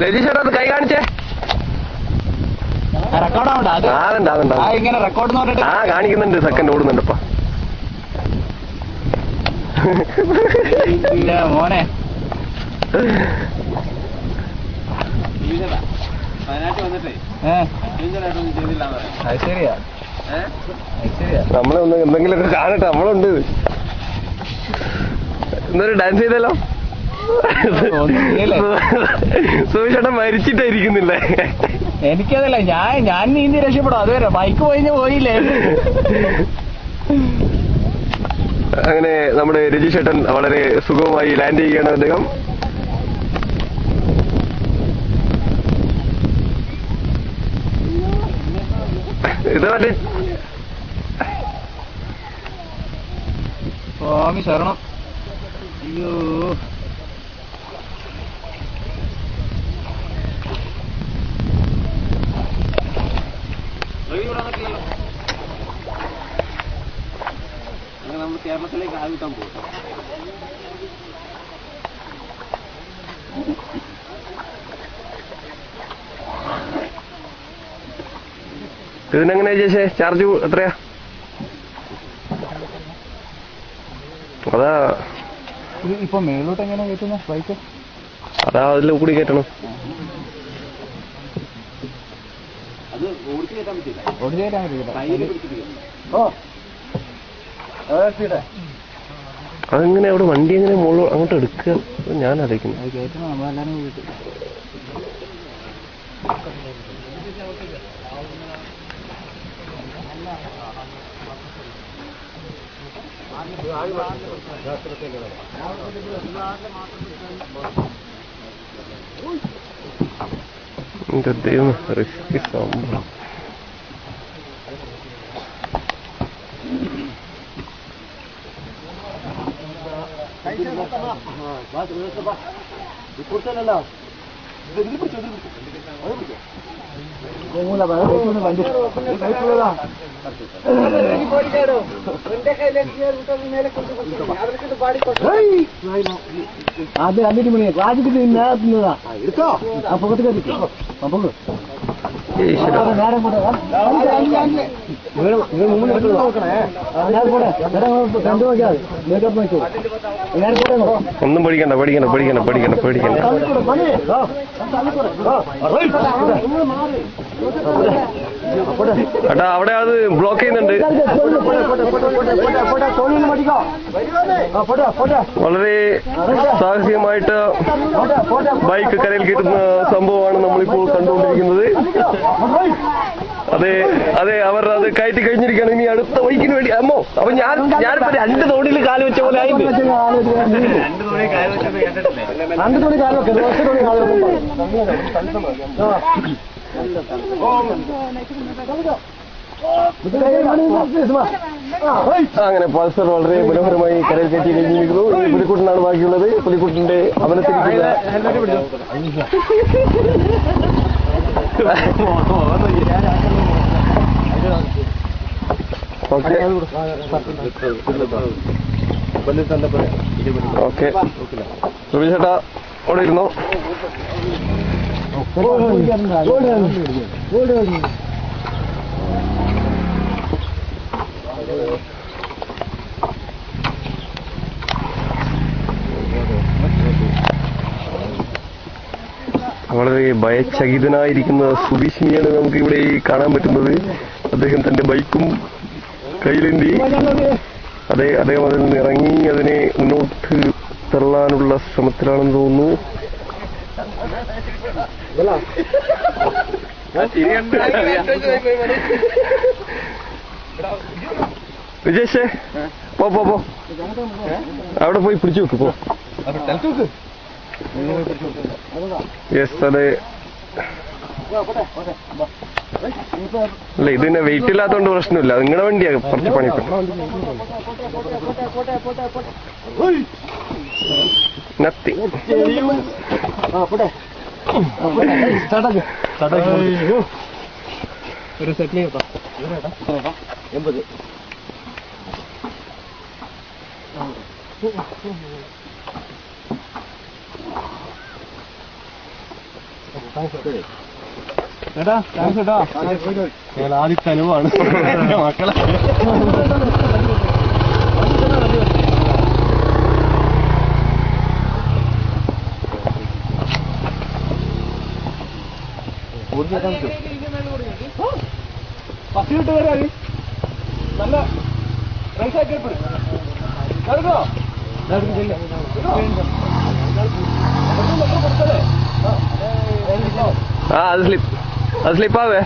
രതീഷേട്ടാ അത് കൈ കാണിച്ചേ. ആ കാണിക്കുന്നുണ്ട്, സെക്കൻഡ് ഓടുന്നുണ്ട് ഇപ്പൊ. മോനെ ശരിയാ, നമ്മളൊന്ന് എന്തെങ്കിലുമൊക്കെ കാണട്ടെ. നമ്മളുണ്ട്. ഇന്നൊരു ഡാൻസ് ചെയ്തല്ലോ. സുവിശേട്ടൻ മരിച്ചിട്ടായിരിക്കുന്നില്ലേ? എനിക്കതല്ല, ഞാൻ നീന്തി രക്ഷപ്പെടും. അതുവരെ ബൈക്ക് പോയില്ലേ. അങ്ങനെ നമ്മുടെ രജിഷേട്ടൻ വളരെ സുഖമായി ലാൻഡ് ചെയ്യുകയാണ് അദ്ദേഹം. ഇത് മറ്റേ സ്വാമി ശരണം. അയ്യോ, നമ്മൾ കേരളത്തിലേക്ക് ആവിട്ടാൻ പോകും. ഇതിനെങ്ങനെ ചേച്ചേ ചാർജ് എത്രയാ? അതാ ഇപ്പൊ മേലോട്ട് എങ്ങനെ കയറ്റുന്ന ബൈക്ക്? അതാ അതിൽ കൂടി കയറ്റണം. അത് ഓടിച്ചു കയറ്റാൻ പറ്റില്ല. ഓടിച്ചു കയറ്റാൻ പറ്റില്ല. അതെങ്ങനെ അവിടെ വണ്ടി എങ്ങനെ മുകളിൽ അങ്ങോട്ട് എടുക്കുക? ഞാൻ അറിയിക്കുന്നു. കയറ്റണം, നമ്മളെല്ലാരും കൂടിയിട്ട്. എന്റെ ദൈവം, റിസ്കി സംഭവം. കൊടുത്തല്ലോ അത് 5 മണി രാജ്യത്തിന് തിന്നതാ. എടുത്തോ ആ പുറത്ത് കയറി അപ്പൊ നേരം കൂടെ ഒന്നും പഠിക്കണ്ട പഠിക്കണ്ട പഠിക്കണ്ട പഠിക്കണ്ട പഠിക്കണ്ട. ഏട്ടാ അവിടെ അത് ബ്ലോക്ക് ചെയ്യുന്നുണ്ട്. വളരെ സാഹസികമായിട്ട് ബൈക്ക് കരയിൽ കയറ്റുന്ന സംഭവമാണ് നമ്മളിപ്പോൾ കണ്ടുകൊണ്ടിരിക്കുന്നത്. അതെ അതെ, അവർ അത് കയറ്റി കഴിഞ്ഞിരിക്കുകയാണ്. ഇനി അടുത്ത ബൈക്കിന് വേണ്ടി അമ്മോ. അപ്പൊ ഞാനിപ്പോ 2 തോണിയിൽ കാല് വെച്ച പോലെ ആയിട്ട്. 2 തോണി കാല് വെച്ചത് അങ്ങനെ പൾസർ വളരെ മനോഹരമായി കരയിൽ കയറ്റി കഴിഞ്ഞിരിക്കുന്നു. പുലിക്കുട്ടനാണ് ബാക്കിയുള്ളത്. പുലിക്കുട്ടന്റെ അവനത്തിരിക്കുന്ന ഓക്കെ ഓക്കെ. സുബി ചേട്ടാ അവിടെ ഇരുന്നോ. വളരെ ഭയചകിതനായിരിക്കുന്ന സുബീഷിനെയാണ് നമുക്ക് ഇവിടെ കാണാൻ പറ്റുന്നത്. അദ്ദേഹം തന്റെ ബൈക്കും കയ്യിലേന്തി അദ്ദേഹം അതിൽ നിന്ന് ഇറങ്ങി അതിനെ മുന്നോട്ട് തള്ളാനുള്ള ശ്രമത്തിലാണെന്ന് തോന്നുന്നു. വിജേഷേ പോ പോ പോ അവിടെ പോയി പിടിച്ചു വെക്ക് പോ. യെസ് അത് അല്ല ഇത് പിന്നെ വെയിറ്റ് ഇല്ലാത്തതുകൊണ്ട് പ്രശ്നമില്ല. നിങ്ങളുടെ വണ്ടിയാ കുറച്ച് പണിയൊക്കെ. നത്തി ഒരു സെറ്റിൽ 80. ചേട്ടാ താങ്ക്സ് കേട്ടോ. ഞാൻ ആദ്യത്തെ അനുഭവമാണ് മക്കളെ. പത്ത് കിട്ട് വരാൻ നല്ല റൈസാക്കി കേൾക്കോ. അത് സ്ലിപ്പാവേ.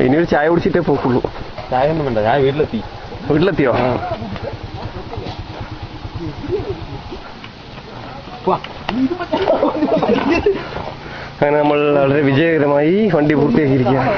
ഇനിയൊരു ചായ കുടിച്ചിട്ടേ പോക്കുള്ളൂ. ചായ ഒന്നും വേണ്ട, ഞാൻ വീട്ടിലെത്തിയോ? അങ്ങനെ നമ്മൾ വളരെ വിജയകരമായി വണ്ടി പൂർത്തിയാക്കിയിരിക്കുകയാണ്.